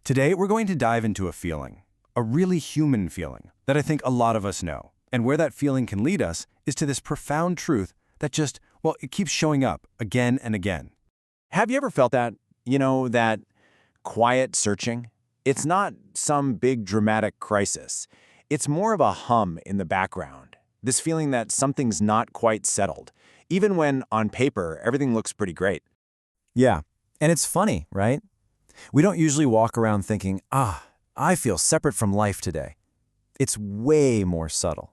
Today, we're going to dive into a really human feeling that I think a lot of us know. And where that feeling can lead us is to this profound truth that it keeps showing up again and again. Have you ever felt that? That quiet searching? It's not some big dramatic crisis. It's more of a hum in the background. This feeling that something's not quite settled, even when, on paper, everything looks pretty great. Yeah, and it's funny, right? We don't usually walk around thinking, I feel separate from life today. It's way more subtle.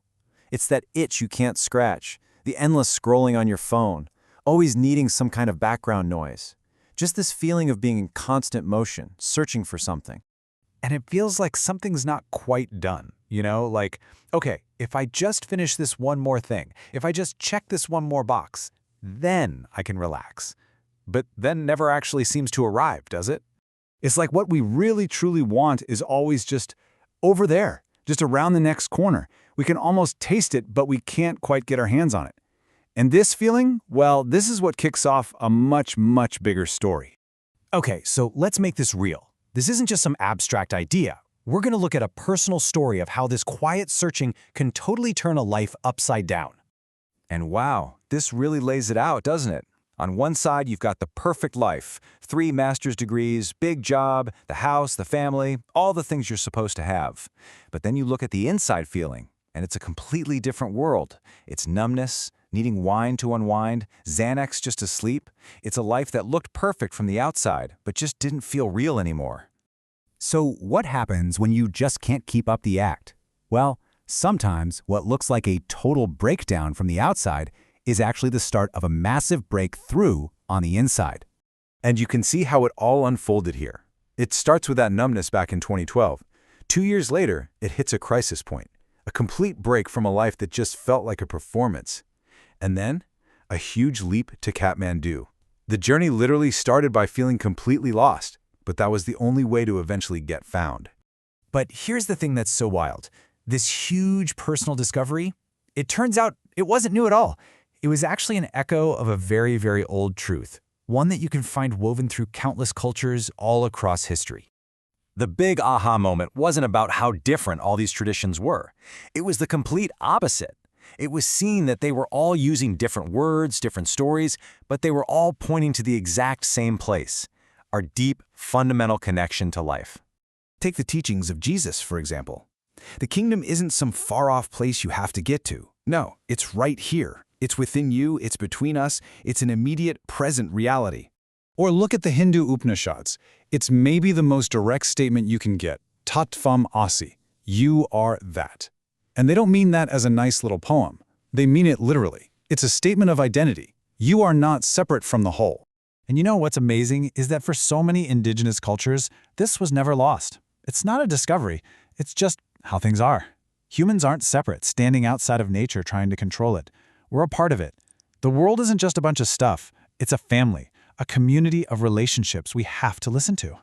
It's that itch you can't scratch, the endless scrolling on your phone, always needing some kind of background noise. Just this feeling of being in constant motion, searching for something. And it feels like something's not quite done, Like, okay, if I just finish this one more thing, if I just check this one more box, then I can relax. But then never actually seems to arrive, does it? It's like what we really truly want is always just over there, just around the next corner. We can almost taste it, but we can't quite get our hands on it. And this feeling, well, this is what kicks off a much, much bigger story. Okay, so let's make this real. This isn't just some abstract idea. We're going to look at a personal story of how this quiet searching can totally turn a life upside down. And wow, this really lays it out, doesn't it? On one side, you've got the perfect life, 3 master's degrees, big job, the house, the family, all the things you're supposed to have. But then you look at the inside feeling, and it's a completely different world. It's numbness, needing wine to unwind, Xanax just to sleep. It's a life that looked perfect from the outside, but just didn't feel real anymore. So what happens when you just can't keep up the act? Well, sometimes what looks like a total breakdown from the outside is actually the start of a massive breakthrough on the inside. And you can see how it all unfolded here. It starts with that numbness back in 2012. 2 years later, it hits a crisis point, a complete break from a life that just felt like a performance. And then, a huge leap to Kathmandu. The journey literally started by feeling completely lost, but that was the only way to eventually get found. But here's the thing that's so wild. This huge personal discovery, it turns out it wasn't new at all. It was actually an echo of a very, very old truth, one that you can find woven through countless cultures all across history. The big aha moment wasn't about how different all these traditions were. It was the complete opposite. It was seen that they were all using different words, different stories, but they were all pointing to the exact same place, our deep, fundamental connection to life. Take the teachings of Jesus, for example. The kingdom isn't some far-off place you have to get to. No, it's right here. It's within you, it's between us, it's an immediate, present reality. Or look at the Hindu Upanishads. It's maybe the most direct statement you can get. Tattvam asi. You are that. And they don't mean that as a nice little poem. They mean it literally. It's a statement of identity. You are not separate from the whole. And you know what's amazing is that for so many indigenous cultures, this was never lost. It's not a discovery. It's just how things are. Humans aren't separate, standing outside of nature trying to control it. We're a part of it. The world isn't just a bunch of stuff. It's a family, a community of relationships we have to listen to.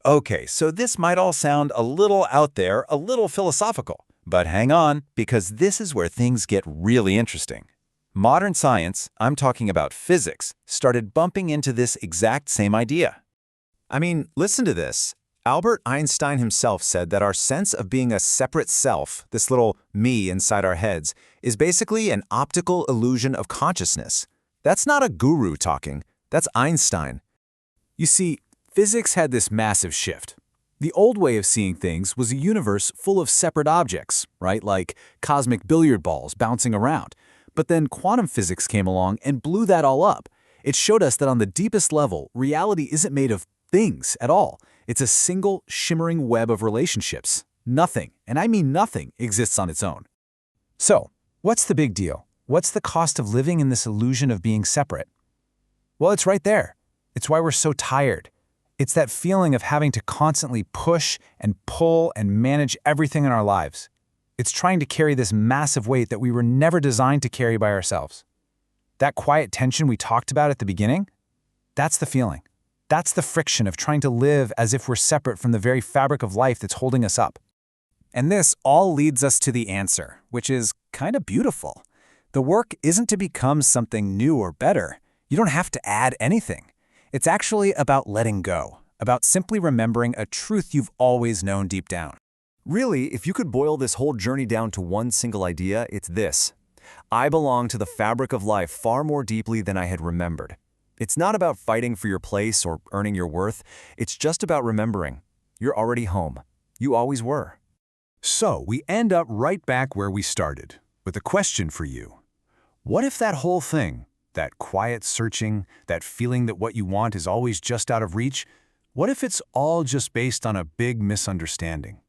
Okay, so this might all sound a little out there, a little philosophical. But hang on, because this is where things get really interesting. Modern science, I'm talking about physics, started bumping into this exact same idea. I mean, listen to this. Albert Einstein himself said that our sense of being a separate self, this little me inside our heads, is basically an optical illusion of consciousness. That's not a guru talking. That's Einstein. You see, physics had this massive shift. The old way of seeing things was a universe full of separate objects, right? Like cosmic billiard balls bouncing around. But then quantum physics came along and blew that all up. It showed us that on the deepest level, reality isn't made of things at all. It's a single, shimmering web of relationships. Nothing, and I mean nothing, exists on its own. So, what's the big deal? What's the cost of living in this illusion of being separate? Well, it's right there. It's why we're so tired. It's that feeling of having to constantly push and pull and manage everything in our lives. It's trying to carry this massive weight that we were never designed to carry by ourselves. That quiet tension we talked about at the beginning, that's the feeling. That's the friction of trying to live as if we're separate from the very fabric of life that's holding us up. And this all leads us to the answer, which is kind of beautiful. The work isn't to become something new or better. You don't have to add anything. It's actually about letting go, about simply remembering a truth you've always known deep down. Really, if you could boil this whole journey down to one single idea, it's this. I belong to the fabric of life far more deeply than I had remembered. It's not about fighting for your place or earning your worth. It's just about remembering. You're already home. You always were. So we end up right back where we started, with a question for you. What if that whole thing, that quiet searching, that feeling that what you want is always just out of reach, what if it's all just based on a big misunderstanding?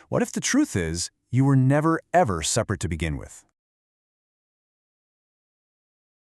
What if the truth is, you were never ever separate to begin with?